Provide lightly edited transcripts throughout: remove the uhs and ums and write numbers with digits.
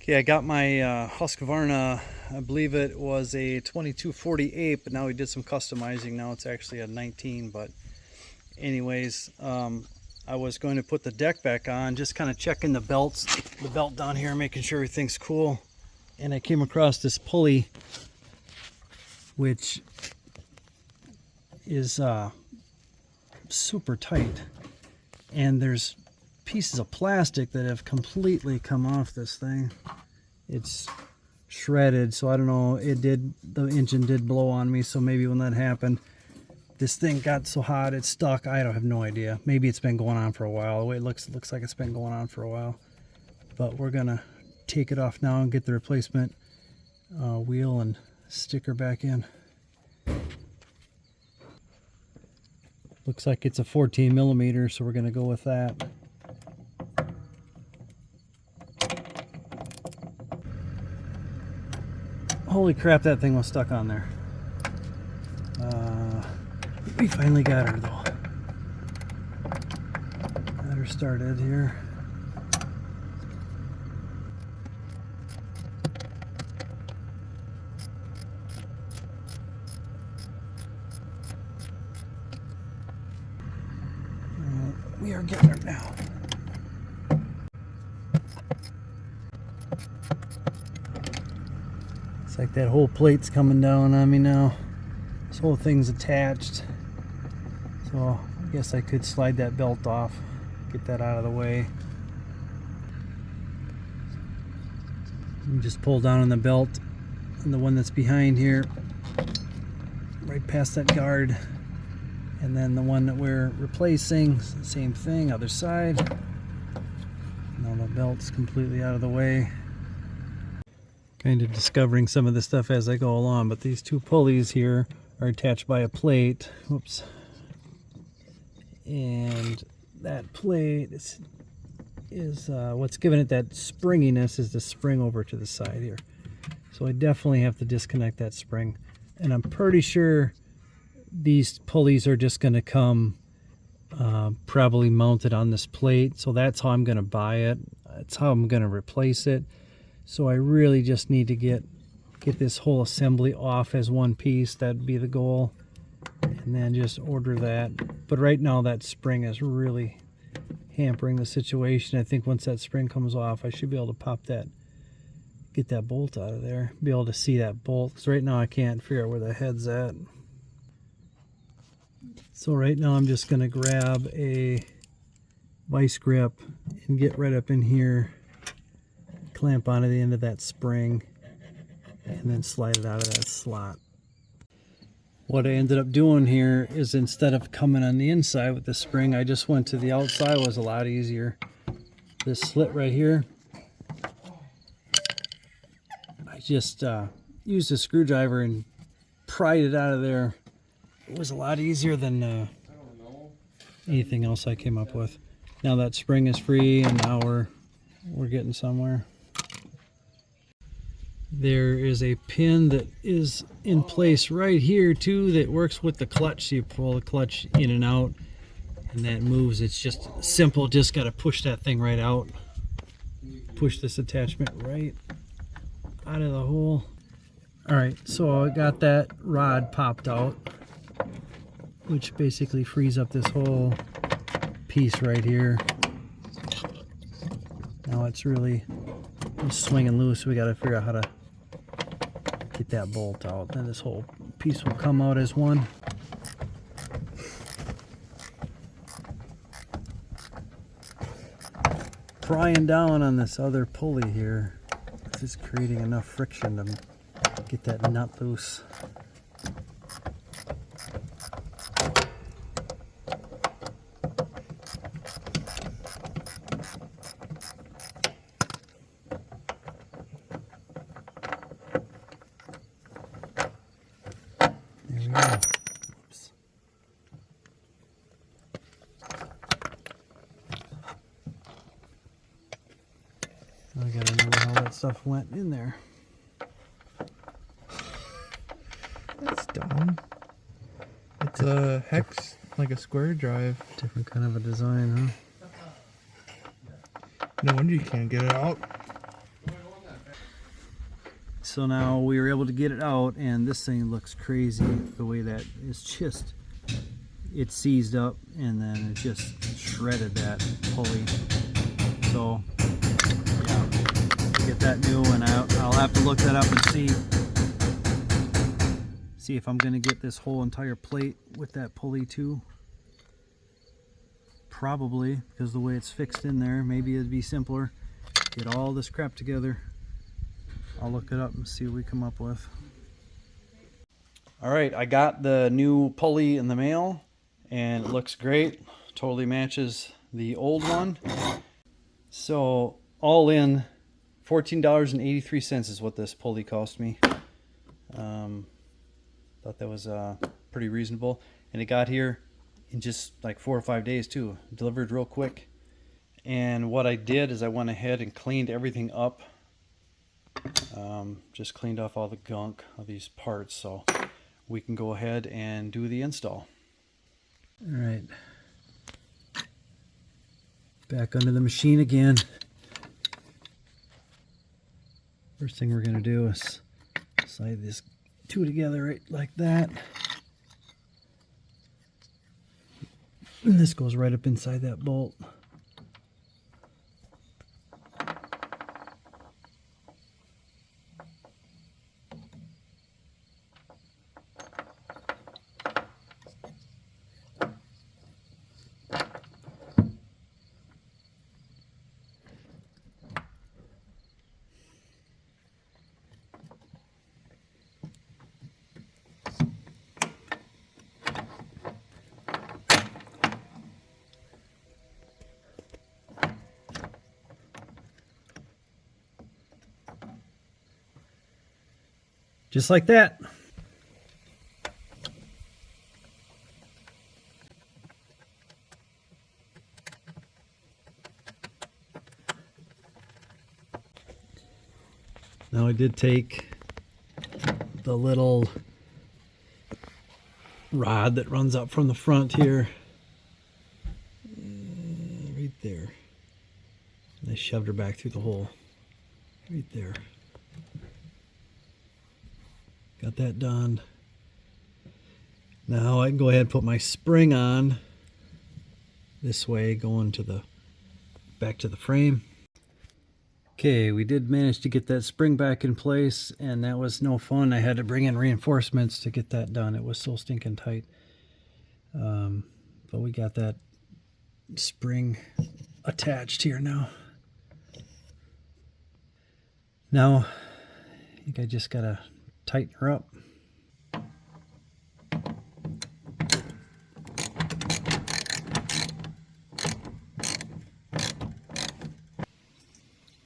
Okay, I got my Husqvarna, I believe it was a 2248, but now we did some customizing. Now it's actually a 19, but anyways, I was going to put the deck back on, just kind of checking the belt down here, making sure everything's cool. And I came across this pulley, which is super tight. And there's pieces of plastic that have completely come off this thing. It's shredded, so I don't know, the engine did blow on me, so maybe when that happened, this thing got so hot it stuck. I don't have no idea. Maybe it's been going on for a while. The way it looks like it's been going on for a while. But we're gonna take it off now and get the replacement wheel and sticker back in. Looks like it's a 14 millimeter, so we're gonna go with that. Holy crap, that thing was stuck on there. We finally got her though. Got her started here. We are getting her now. It's like that whole plate's coming down on me now. This whole thing's attached. So I guess I could slide that belt off, get that out of the way. And just pull down on the belt and the one that's behind here, right past that guard. And then the one that we're replacing, same thing, other side. Now the belt's completely out of the way. Kind of discovering some of this stuff as I go along, but these two pulleys here are attached by a plate. Whoops. And that plate is what's giving it that springiness is the spring over to the side here. So I definitely have to disconnect that spring. And I'm pretty sure these pulleys are just going to come probably mounted on this plate. So that's how I'm going to buy it. That's how I'm going to replace it. So I really just need to get this whole assembly off as one piece. That'd be the goal. And then just order that. But right now that spring is really hampering the situation. I think once that spring comes off, I should be able to pop that, get that bolt out of there, be able to see that bolt. Because right now I can't figure out where the head's at. So right now I'm just going to grab a vice grip and get right up in here, clamp onto the end of that spring, and then slide it out of that slot. What I ended up doing here is instead of coming on the inside with the spring, I just went to the outside. It was a lot easier. This slit right here, I just used a screwdriver and pried it out of there. It was a lot easier than anything else I came up with. Now that spring is free, and now we're getting somewhere. There is a pin that is in place right here too that works with the clutch. So you pull the clutch in and out and that moves. It's just simple, just got to push that thing right out. Push this attachment right out of the hole. Alright, so I got that rod popped out, which basically frees up this whole piece right here. Now it's really swinging loose. We got to figure out how to get that bolt out. Then this whole piece will come out as one. Prying down on this other pulley here, it's just creating enough friction to get that nut loose. Oops. I gotta remember how that stuff went in there. That's dumb. It's a hex, like a square drive. Different kind of a design, huh? No wonder you can't get it out. So now we were able to get it out, and this thing looks crazy the way that is just, it seized up and then it just shredded that pulley. So yeah, get that new, and I'll have to look that up and see if I'm going to get this whole entire plate with that pulley too. Probably, because the way it's fixed in there, maybe it'd be simpler. Get all this crap together. I'll look it up and see what we come up with. All right, I got the new pulley in the mail, and it looks great. Totally matches the old one. So all in, $14.83 is what this pulley cost me. Thought that was pretty reasonable, and it got here in just like 4 or 5 days too. Delivered real quick. And what I did is I went ahead and cleaned everything up. Just cleaned off all the gunk of these parts, so we can go ahead and do the install. All right, back under the machine again. First thing we're going to do is slide these two together right like that. And this goes right up inside that bolt. Just like that. Now I did take the little rod that runs up from the front here, right there. And I shoved her back through the hole, right there. Got that done. Now I can go ahead and put my spring on this way, going to the back to the frame. Okay, we did manage to get that spring back in place, and that was no fun. I had to bring in reinforcements to get that done. It was so stinking tight. But we got that spring attached here now. Now, I think I just gotta tighten her up.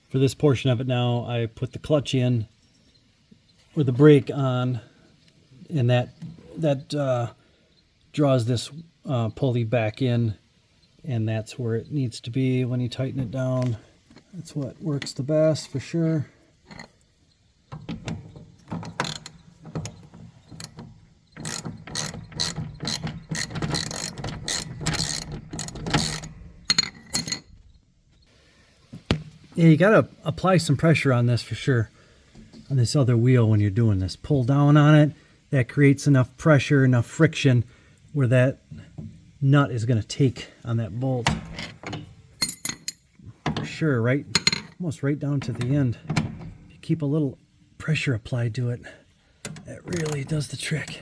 For this portion of it now, I put the clutch in with the brake on, and that draws this pulley back in, and that's where it needs to be when you tighten it down. That's what works the best for sure. Yeah, you gotta apply some pressure on this for sure, on this other wheel when you're doing this. Pull down on it. That creates enough pressure, enough friction where that nut is gonna take on that bolt. For sure, right, almost right down to the end. If you keep a little pressure applied to it, that really does the trick.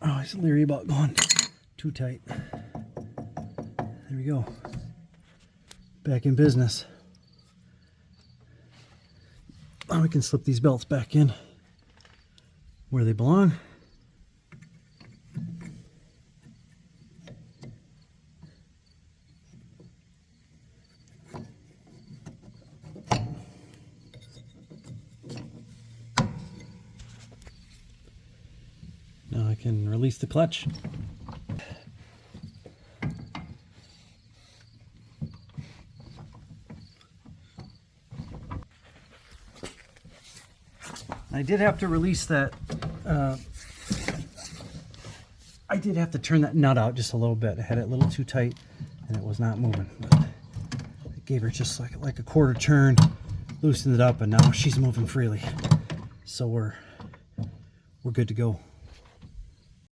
Oh, I was leery about going too tight. There we go. Back in business. Now we can slip these belts back in where they belong. Now I can release the clutch. I did have to release that. I did have to turn that nut out just a little bit. I had it a little too tight and it was not moving. But Gave her just like a quarter turn, loosened it up, and now she's moving freely. So we're good to go.